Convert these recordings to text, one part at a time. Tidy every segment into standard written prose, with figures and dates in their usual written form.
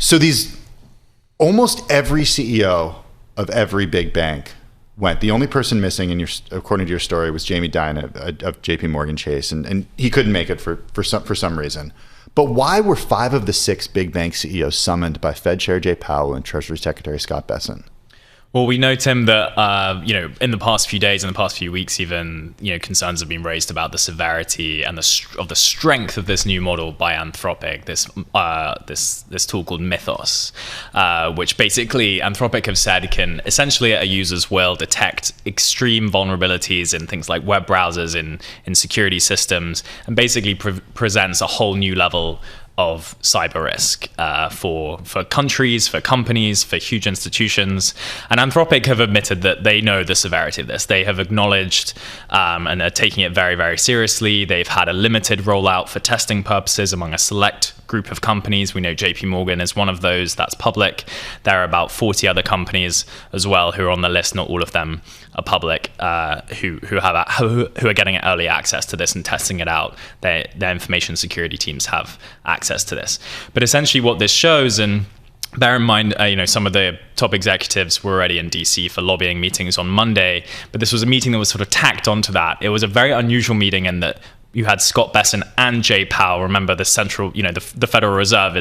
So almost every CEO of every big bank went. The only person missing, according to your story, was Jamie Dimon of JP Morgan Chase, and he couldn't make it for some reason. But why were 5 of the 6 big bank CEOs summoned by Fed Chair Jay Powell and Treasury Secretary Scott Bessent? Well, we know, Tim, that in the past few days, in the past few weeks, even concerns have been raised about the severity and the strength of this new model by Anthropic, this tool called Mythos, which basically Anthropic have said can essentially at a user's will detect extreme vulnerabilities in things like web browsers, in security systems, and basically presents a whole new level of cyber risk for countries, for companies, for huge institutions. And Anthropic have admitted that they know the severity of this. They have acknowledged and are taking it very, very seriously. They've had a limited rollout for testing purposes among a select group of companies. We know JP Morgan is one of those. That's public. There are about 40 other companies as well who are on the list. Not all of them are public, who are getting early access to this and testing it out. Their information security teams have access to this. But essentially what this shows, and bear in mind, some of the top executives were already in DC for lobbying meetings on Monday, but this was a meeting that was sort of tacked onto that. It was a very unusual meeting in that you had Scott Bessent and Jay Powell. Remember, the central, the Federal Reserve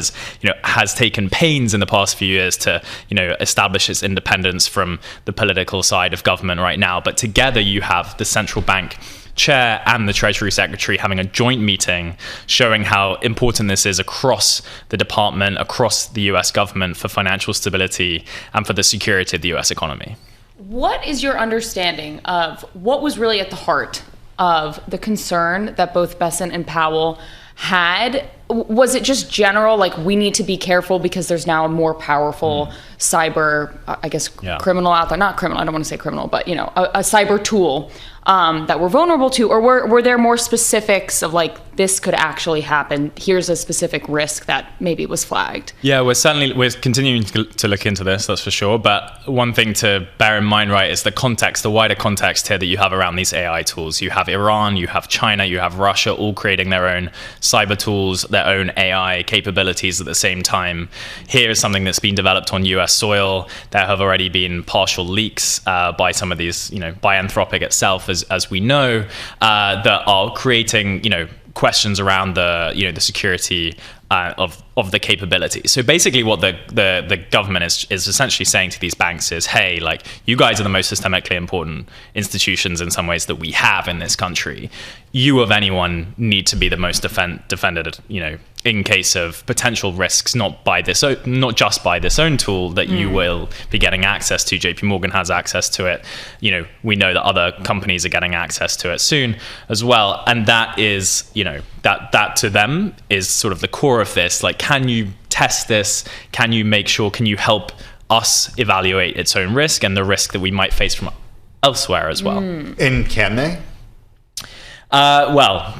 has taken pains in the past few years to, establish its independence from the political side of government right now. But together you have the central bank chair and the Treasury Secretary having a joint meeting showing how important this is across the department, across the US government for financial stability and for the security of the US economy. What is your understanding of what was really at the heart of the concern that both Bessent and Powell had? Was it just general, like, we need to be careful because there's now a more powerful cyber, criminal out there? Not criminal, I don't want to say criminal, but, a cyber tool that we're vulnerable to? Or were there more specifics of, like, this could actually happen? Here's a specific risk that maybe was flagged. Yeah, we're continuing to look into this, that's for sure. But one thing to bear in mind, right, is the wider context here that you have around these AI tools. You have Iran, you have China, you have Russia, all creating their own cyber tools, their own AI capabilities at the same time. Here is something that's been developed on US soil. There have already been partial leaks by some of these, by Anthropic itself, as we know, that are creating, questions around the security of the capability. So basically what the government is essentially saying to these banks is, hey, like, you guys are the most systemically important institutions in some ways that we have in this country. You of anyone need to be the most defended, in case of potential risks, not just by this own tool that you will be getting access to. JP Morgan has access to it. We know that other companies are getting access to it soon as well. And that is, that to them is sort of the core of this. Like, can you test this? Can you help us evaluate its own risk and the risk that we might face from elsewhere as well? And can they? Well,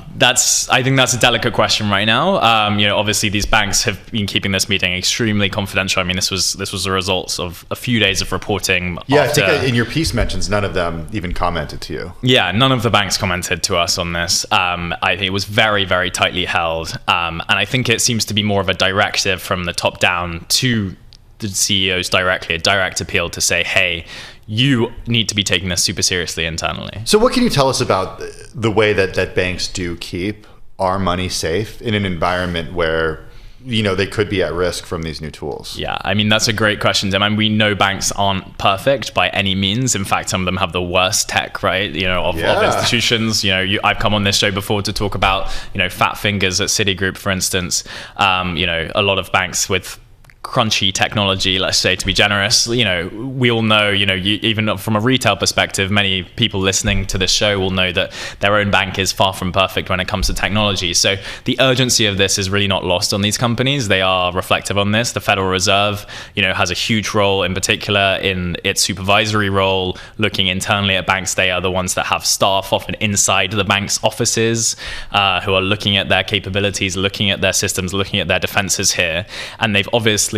I think that's a delicate question right now. Obviously these banks have been keeping this meeting extremely confidential. I mean, this was the results of a few days of reporting. Yeah, I think in your piece mentions none of them even commented to you. Yeah, none of the banks commented to us on this. I think it was very, very tightly held. And I think it seems to be more of a directive from the top down to the CEOs directly, a direct appeal to say, hey, you need to be taking this super seriously internally. So what can you tell us about the way that banks do keep our money safe in an environment where, they could be at risk from these new tools? Yeah, I mean, that's a great question, Tim. And we know banks aren't perfect by any means. In fact, some of them have the worst tech, right? Of institutions. I've come on this show before to talk about, fat fingers at Citigroup, for instance. A lot of banks with crunchy technology, let's say, to be generous. We all know, even from a retail perspective, many people listening to this show will know that their own bank is far from perfect when it comes to technology. So the urgency of this is really not lost on these companies. They are reflective on this. The Federal Reserve, has a huge role, in particular in its supervisory role, looking internally at banks. They are the ones that have staff often inside the bank's offices who are looking at their capabilities, looking at their systems, looking at their defenses here. And they've obviously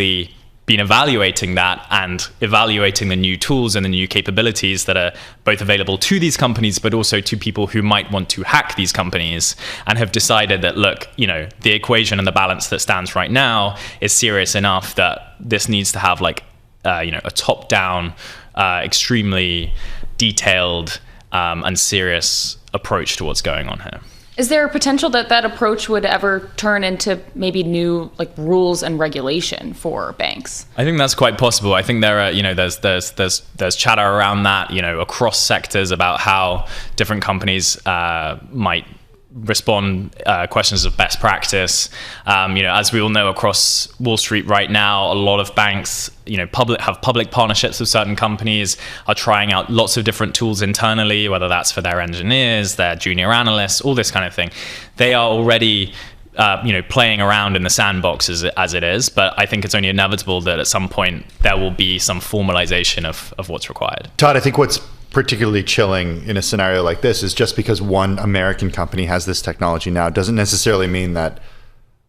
been evaluating that and evaluating the new tools and the new capabilities that are both available to these companies, but also to people who might want to hack these companies, and have decided that, look, the equation and the balance that stands right now is serious enough that this needs to have like, a top-down, extremely detailed and serious approach to what's going on here. Is there a potential that that approach would ever turn into maybe new like rules and regulation for banks? I think that's quite possible. I think there are, there's chatter around that, across sectors about how different companies might respond questions of best practice. As we all know, across Wall Street right now, a lot of banks, have public partnerships with certain companies, are trying out lots of different tools internally, whether that's for their engineers, their junior analysts, all this kind of thing. They are already playing around in the sandbox as it is, but I think it's only inevitable that at some point there will be some formalization of what's required. Todd, I think what's particularly chilling in a scenario like this is just because one American company has this technology now doesn't necessarily mean that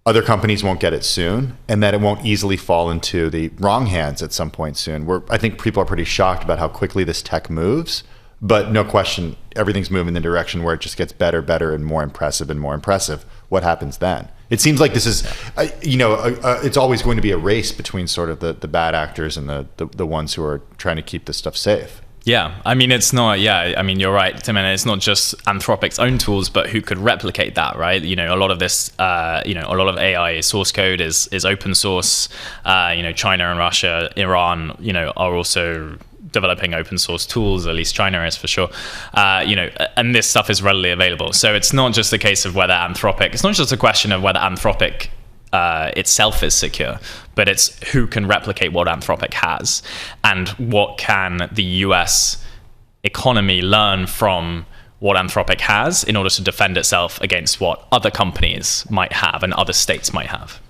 other companies won't get it soon and that it won't easily fall into the wrong hands at some point soon. I think people are pretty shocked about how quickly this tech moves, but no question, everything's moving in the direction where it just gets better, and more impressive and more impressive. What happens then? It seems like this is, it's always going to be a race between sort of the bad actors and the ones who are trying to keep this stuff safe. Yeah, I mean, it's not, you're right, Tim, and it's not just Anthropic's own tools, but who could replicate that, right? A lot of this, a lot of AI source code is open source. China and Russia, Iran, are also developing open source tools, at least China is for sure, and this stuff is readily available. So it's not just a case of whether it's not just a question of whether Anthropic itself is secure, but it's who can replicate what Anthropic has, and what can the US economy learn from what Anthropic has in order to defend itself against what other companies might have and other states might have.